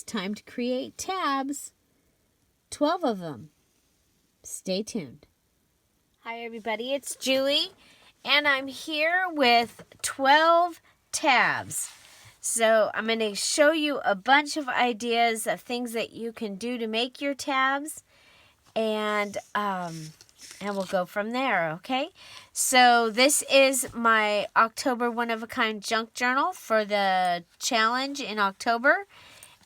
time to create tabs. 12 of them. Stay tuned. Hi everybody, it's Julie, and I'm here with 12 tabs. So I'm going to show you a bunch of ideas of things that you can do to make your tabs, and we'll go from there, okay? So this is my October one-of-a-kind junk journal for the challenge in October,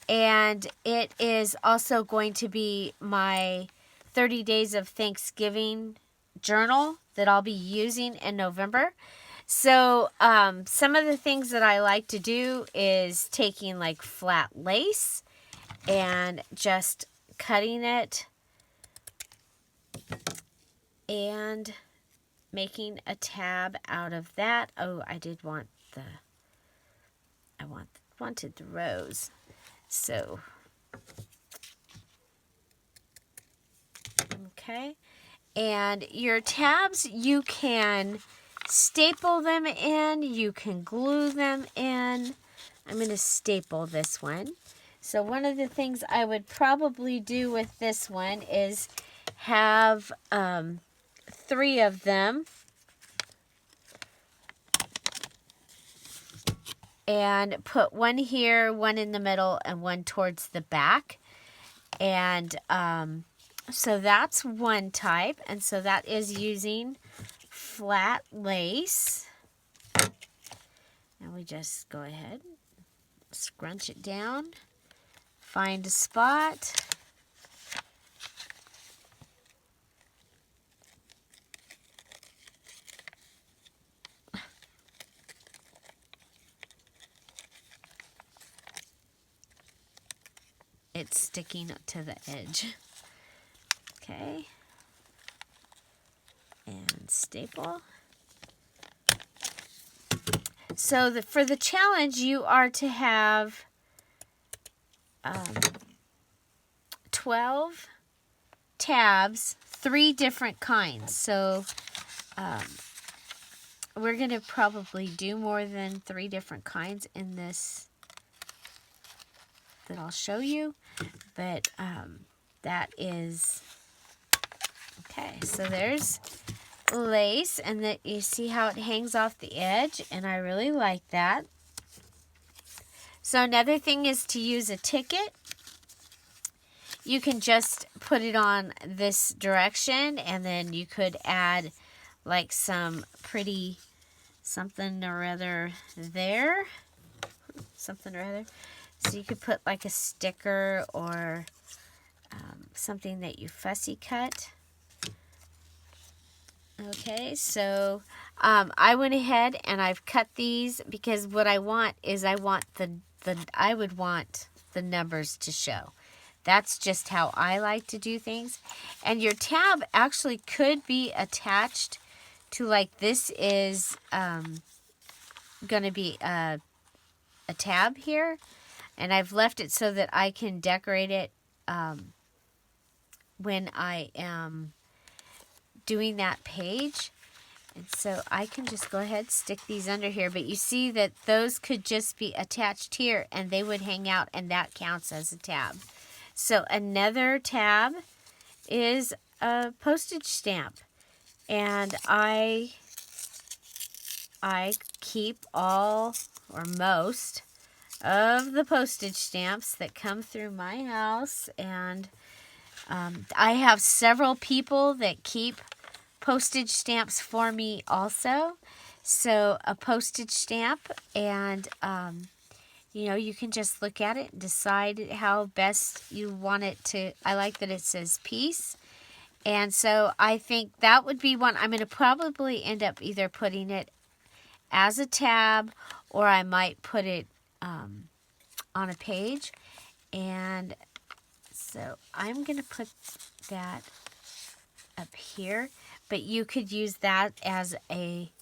and it is also going to be my 30 Days of Thanksgiving journal that I'll be using in November. So some of the things that I like to do is taking like flat lace and just cutting it and making a tab out of that. Oh, I did want wanted the rose. So okay. And your tabs, you can staple them in, you can glue them in. I'm going to staple this one. So one of the things I would probably do with this one is have 3 of them and put one here, one in the middle, and one towards the back. And so that's one type, and so that is using flat lace. And we just go ahead, scrunch it down, find a spot, it's sticking to the edge. Okay, and staple. So for the challenge, you are to have 12 tabs, 3 different kinds. So we're going to probably do more than 3 different kinds in this that I'll show you, but that is okay. So there's lace, and that you see how it hangs off the edge, and I really like that. So another thing is to use a ticket. You can just put it on this direction, and then you could add like some pretty something or other there. Something or other. So you could put like a sticker or something that you fussy cut. Okay, so I went ahead and I've cut these because what I want is I would want the numbers to show. That's just how I like to do things. And your tab actually could be attached to, like, this is going to be a tab here. And I've left it so that I can decorate it when I am doing that page. And so I can just go ahead, stick these under here, but you see that those could just be attached here and they would hang out, and that counts as a tab. So another tab is a postage stamp, and I keep all or most of the postage stamps that come through my house, and I have several people that keep postage stamps for me also. So a postage stamp, and you know, you can just look at it and decide how best you want it to. I like that it says peace, and so I think that would be one. I'm going to probably end up either putting it as a tab, or I might put it on a page. And so I'm going to put that up here, but you could use that as a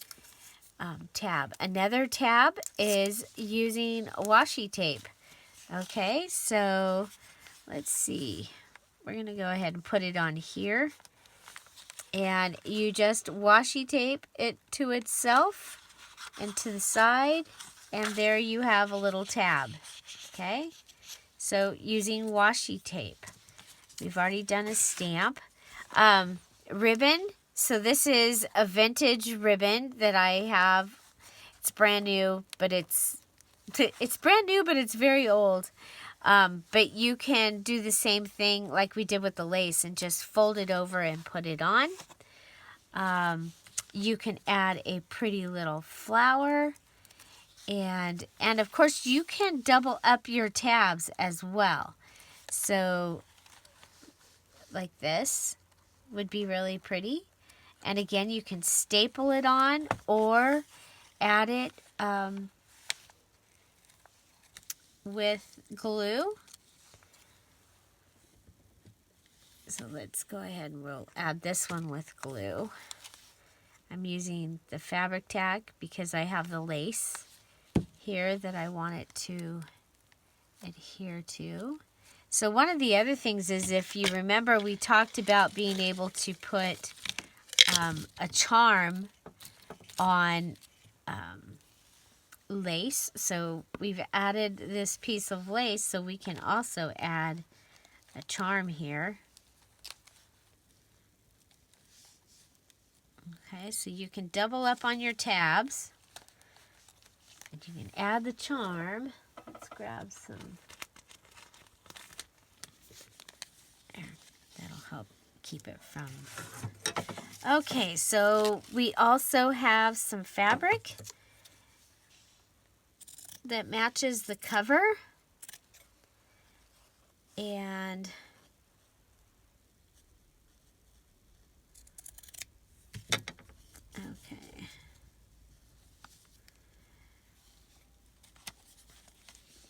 tab. Another tab is using washi tape. Okay, so let's see. We're going to go ahead and put it on here. And you just washi tape it to itself and to the side, and there you have a little tab. Okay, So using washi tape. We've already done a stamp. Ribbon. So this is a vintage ribbon that I have. It's brand new, but it's very old. But you can do the same thing like we did with the lace and just fold it over and put it on. You can add a pretty little flower. And of course you can double up your tabs as well. So like this would be really pretty. And again, you can staple it on or add it with glue. So let's go ahead and we'll add this one with glue. I'm using the fabric tag because I have the lace here that I want it to adhere to. So one of the other things is, if you remember, we talked about being able to put a charm on lace. So we've added this piece of lace, so we can also add a charm here. Okay, so you can double up on your tabs. And you can add the charm. Let's grab some. There, that'll help keep it from. Okay, so we also have some fabric that matches the cover. And okay.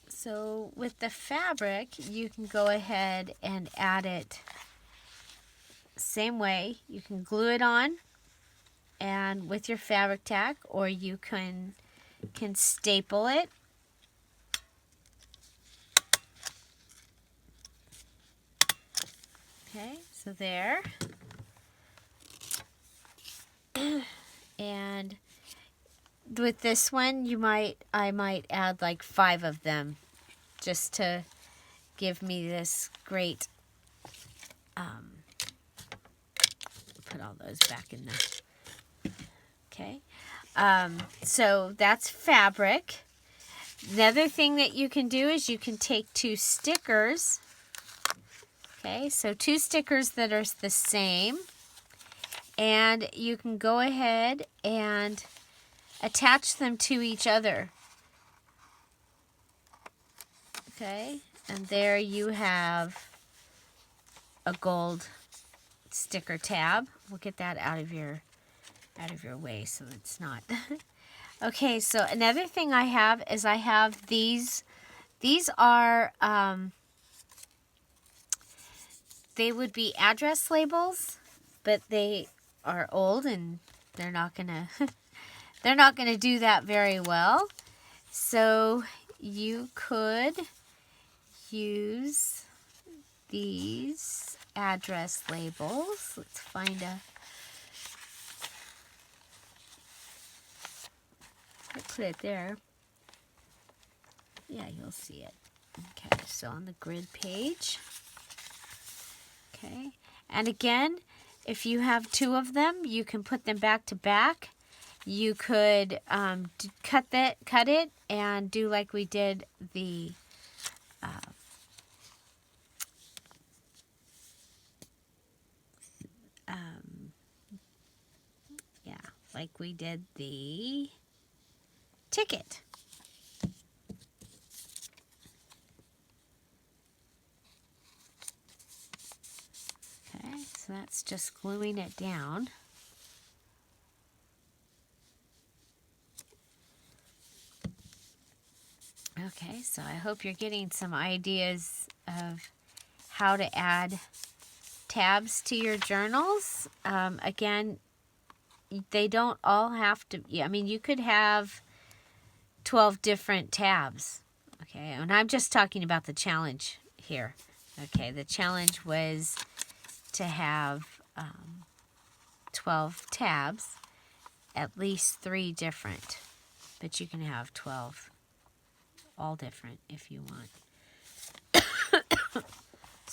So with the fabric, you can go ahead and add it same way. You can glue it on and with your fabric tack, or you can staple it. Okay, so there. And with this one, I might add like 5 of them just to give me this great, put all those back in there. Okay, so that's fabric. Another thing that you can do is you can take 2 stickers. Okay, so 2 stickers that are the same, and you can go ahead and attach them to each other. Okay, and there you have a gold sticker tab. We'll get that out of your way so it's not. Okay, so another thing I have is I have these. These are they would be address labels, but they are old and they're not gonna do that very well. So you could use these address labels. Let's find a. I put it there. Yeah, you'll see it. Okay, so on the grid page. Okay, and again, if you have 2 of them, you can put them back to back. You could cut it and do like we did the like we did the ticket. Okay, so that's just gluing it down. Okay, so I hope you're getting some ideas of how to add tabs to your journals. Again, they don't all have to, I mean, you could have 12 different tabs. Okay, and I'm just talking about the challenge here. Okay, the challenge was to have 12 tabs, at least 3 different, but you can have 12 all different if you want.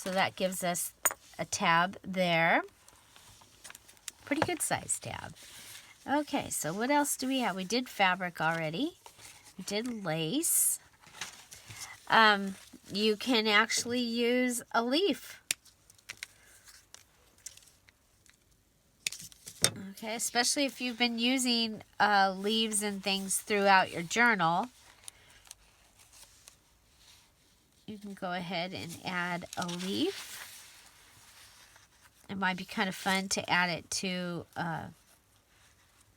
So that gives us a tab there. Pretty good size tab. Okay, so what else do we have? We did fabric already. We did lace. You can actually use a leaf. Okay, especially if you've been using leaves and things throughout your journal. You can go ahead and add a leaf. It might be kind of fun to add it to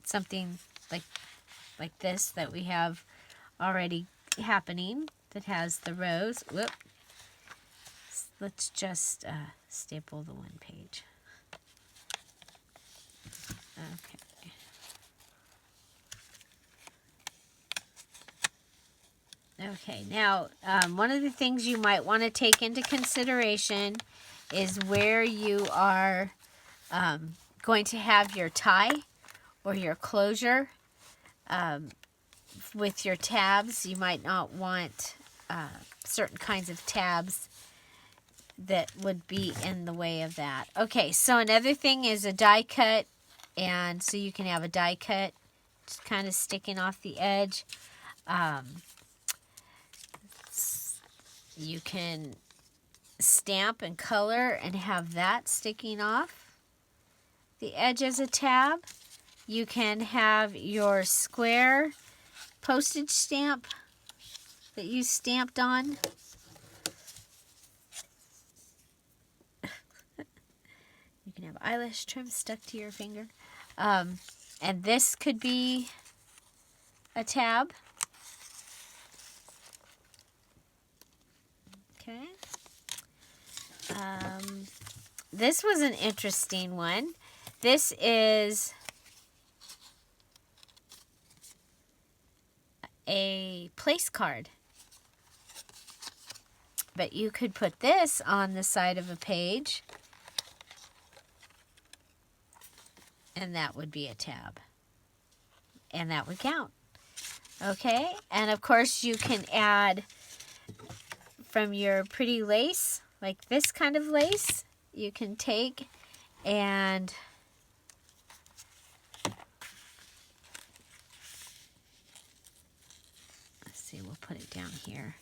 something like this that we have already happening that has the rows. Whoop. Let's just staple the one page. Okay. Okay, now one of the things you might want to take into consideration is where you are going to have your tie or your closure. With your tabs, you might not want certain kinds of tabs that would be in the way of that. Okay, so another thing is a die cut, and so you can have a die cut just kind of sticking off the edge. You can stamp and color and have that sticking off the edge as a tab. You can have your square postage stamp that you stamped on. You can have eyelash trim stuck to your finger. And this could be a tab. Okay. This was an interesting one. This is a place card. But you could put this on the side of a page, and that would be a tab. And that would count. Okay? And of course you can add from your pretty lace, like this kind of lace, you can take and let's see, we'll put it down here.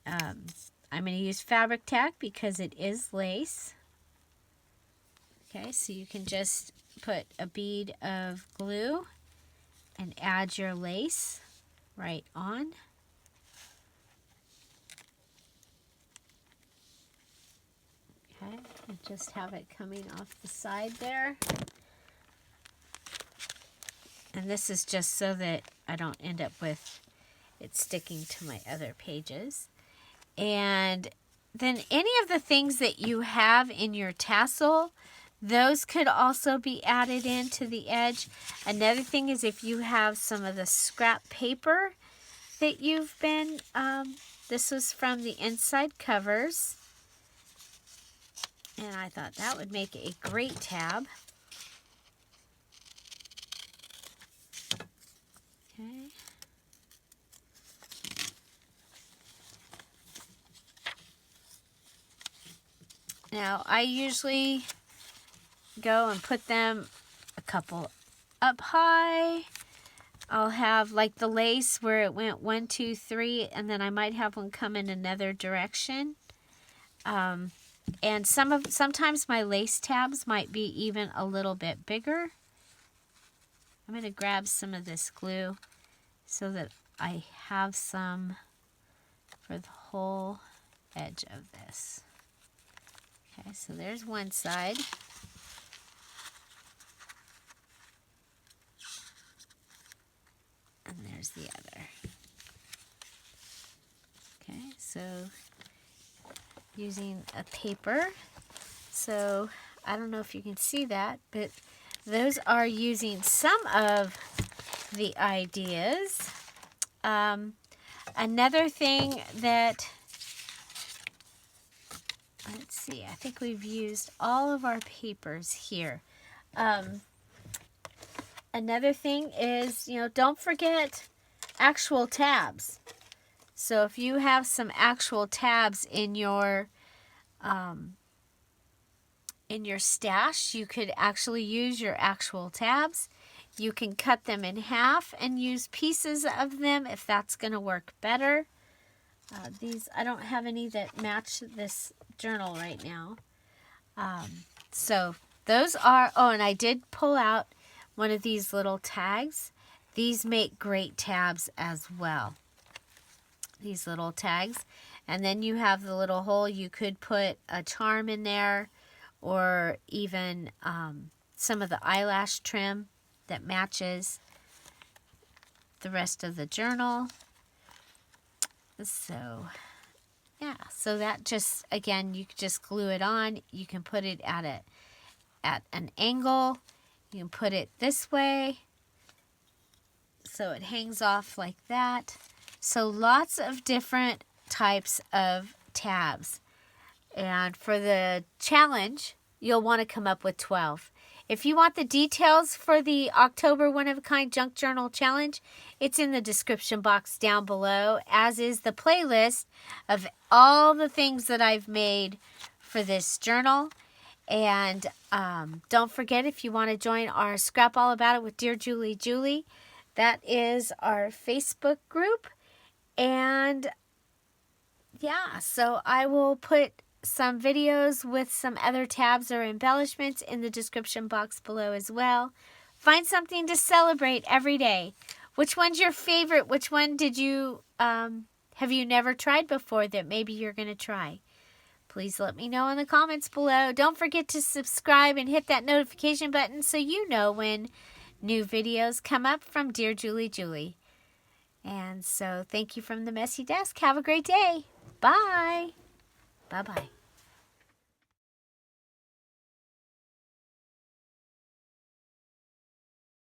I'm going to use fabric tack because it is lace. Okay, so you can just put a bead of glue and add your lace right on. Okay, and just have it coming off the side there. And this is just so that I don't end up with it sticking to my other pages. And then any of the things that you have in your tassel, those could also be added into the edge. Another thing is if you have some of the scrap paper that you've been, this was from the inside covers. And I thought that would make a great tab. Okay. Now, I usually go and put them a couple up high. I'll have like the lace where it went 1, 2, 3, and then I might have one come in another direction. And sometimes my lace tabs might be even a little bit bigger. I'm going to grab some of this glue so that I have some for the whole edge of this. Okay, so there's one side. And there's the other. Okay, so using a paper. So I don't know if you can see that, but those are using some of the ideas. Another thing that, let's see, I think we've used all of our papers here. Another thing is, don't forget actual tabs. So if you have some actual tabs in your in your stash, you could actually use your actual tabs. You can cut them in half and use pieces of them if that's going to work better. These, I don't have any that match this journal right now. So those are, oh, and I did pull out one of these little tags. These make great tabs as well. These little tags. And then you have the little hole. You could put a charm in there, or even some of the eyelash trim that matches the rest of the journal. So yeah, so that just, again, you can just glue it on. You can put it at an angle. You can put it this way so it hangs off like that. So lots of different types of tabs. And for the challenge, you'll want to come up with 12. If you want the details for the October One-of-a-Kind Junk Journal Challenge, it's in the description box down below, as is the playlist of all the things that I've made for this journal. And don't forget, if you want to join our Scrap All About It with Dear Julie, that is our Facebook group. And yeah, so I will put some videos with some other tabs or embellishments in the description box below as well. Find something to celebrate every day. Which one's your favorite? Which one did you have you never tried before that maybe you're going to try? Please let me know in the comments below. Don't forget to subscribe and hit that notification button so you know when new videos come up from Dear Julie. And so thank you from the Messy Desk. Have a great day. Bye. Bye-bye.